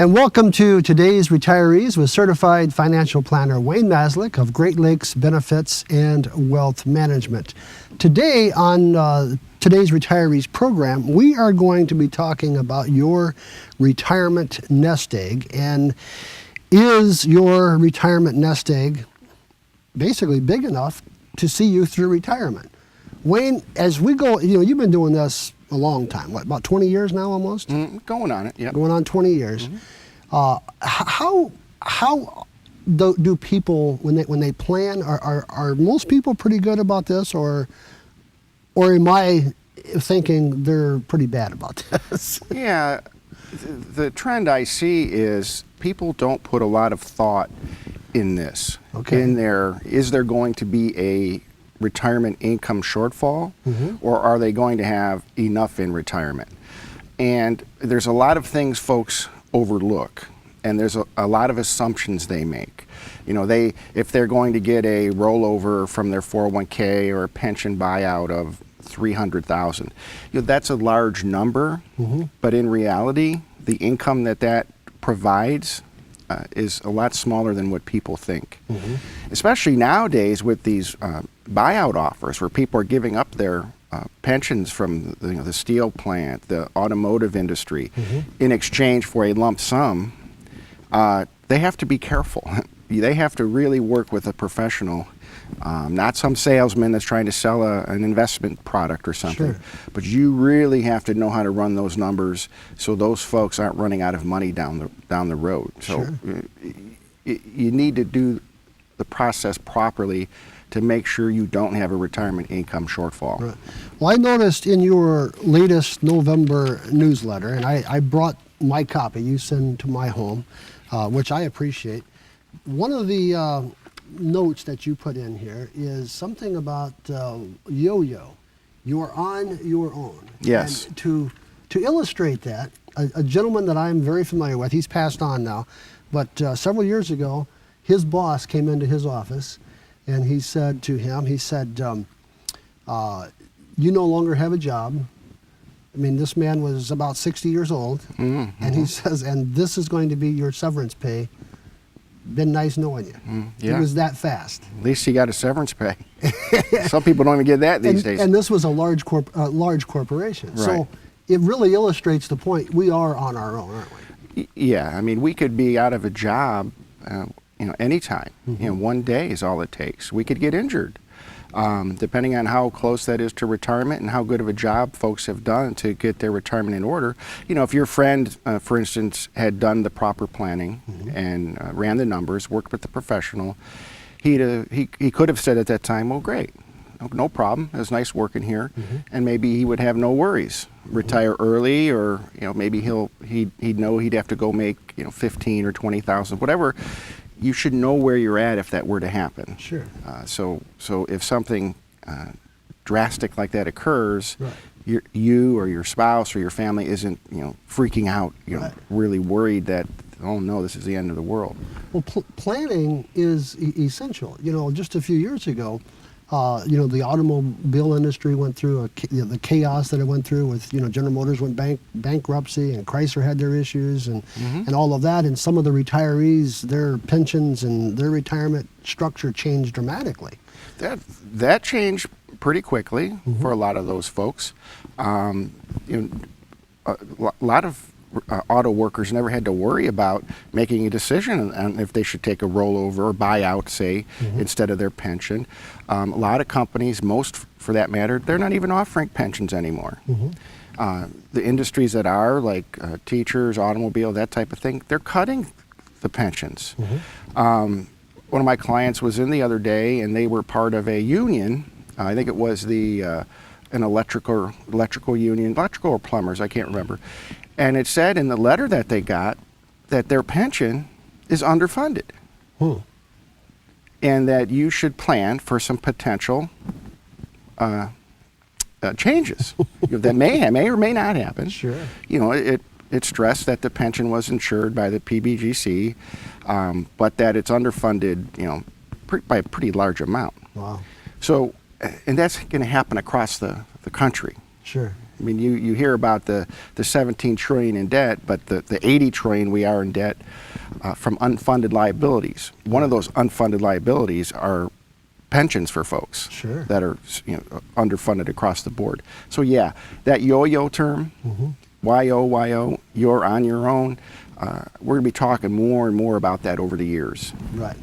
And welcome to today's Retirees with Certified Financial Planner Wayne Maslick of Great Lakes Benefits and Wealth Management. Today on today's Retirees program, we are going to be talking about your retirement nest egg. And is your retirement nest egg basically big enough to see you through retirement? Wayne, as we go, you've been doing this a long time, what, about 20 years now almost? Going on it, yeah. Going on 20 years. How do people, when they plan, are most people pretty good about this, or am I thinking they're pretty bad about this? Yeah, the trend I see is people don't put a lot of thought in this. Okay. Is there going to be a retirement income shortfall, or are they going to have enough in retirement? And there's a lot of things folks overlook, and there's a lot of assumptions they make. If they're going to get a rollover from their 401k or a pension buyout of $300,000, that's a large number, but in reality, the income that provides is a lot smaller than what people think. Especially nowadays with these buyout offers where people are giving up their pensions from the steel plant, the automotive industry, in exchange for a lump sum. They have to be careful. They have to really work with a professional, not some salesman that's trying to sell an investment product or something. Sure. But you really have to know how to run those numbers so those folks aren't running out of money down the road. So Sure. You need to do the process properly to make sure you don't have a retirement income shortfall. Right. Well, I noticed in your latest November newsletter, and I brought my copy you send to my home, which I appreciate. One of the notes that you put in here is something about yo-yo. You're on your own. Yes. And to illustrate that, a gentleman that I'm very familiar with, he's passed on now, but several years ago, his boss came into his office and he said to him, you no longer have a job. I mean, this man was about 60 years old, and he says, and this is going to be your severance pay. Been nice knowing you. Yeah. It was that fast. At least he got a severance pay. Some people don't even get that these days. And this was a large corporation. Right. So it really illustrates the point. We are on our own, aren't we? Yeah, I mean, we could be out of a job, anytime. One day is all it takes. We could get injured, depending on how close that is to retirement and how good of a job folks have done to get their retirement in order. If your friend, for instance, had done the proper planning and ran the numbers, worked with the professional, he could have said at that time, well, great, no problem, it was nice working here, and maybe he would have no worries, retire early, or maybe he'd know he'd have to go make 15 or 20,000, whatever. You should know where you're at if that were to happen. Sure. So if something drastic like that occurs, Right. you or your spouse or your family isn't freaking out, Right. really worried that, oh no, this is the end of the world. Well, planning is essential. Just a few years ago, the automobile industry went through the chaos that it went through with, General Motors went bankruptcy, and Chrysler had their issues and all of that. And some of the retirees, their pensions and their retirement structure changed dramatically. That changed pretty quickly for a lot of those folks. A lot of auto workers never had to worry about making a decision on if they should take a rollover or buyout, say, instead of their pension. A lot of companies, most for that matter, they're not even offering pensions anymore. The industries that are, like teachers, automobile, that type of thing, they're cutting the pensions. One of my clients was in the other day, and they were part of a union. I think it was an electrical union, electrical or plumbers, I can't remember. And it said in the letter that they got that their pension is underfunded. And that you should plan for some potential changes that may or may not happen. Sure. It stressed that the pension was insured by the PBGC, but that it's underfunded, by a pretty large amount. Wow. So, and that's going to happen across the country. Sure. I mean, you hear about the 17 trillion in debt, but the 80 trillion we are in debt from unfunded liabilities. One of those unfunded liabilities are pensions for folks Sure. that are underfunded across the board. So yeah, that yo-yo term, Y-O-Y-O, you're on your own, we're going to be talking more and more about that over the years. Right.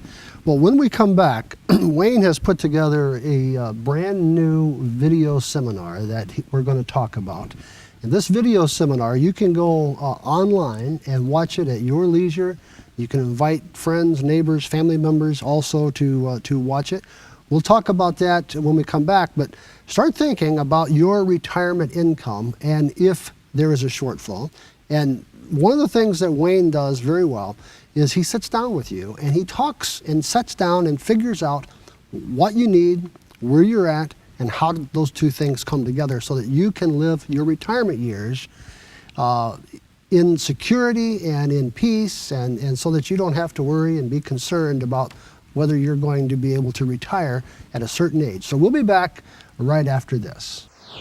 Well, when we come back, Wayne has put together a brand new video seminar that we're going to talk about. In this video seminar, you can go online and watch it at your leisure. You can invite friends, neighbors, family members also to watch it. We'll talk about that when we come back, but start thinking about your retirement income and if there is a shortfall. And one of the things that Wayne does very well is he sits down with you and he talks and sets down and figures out what you need, where you're at, and how those two things come together so that you can live your retirement years in security and in peace, and so that you don't have to worry and be concerned about whether you're going to be able to retire at a certain age. So we'll be back right after this.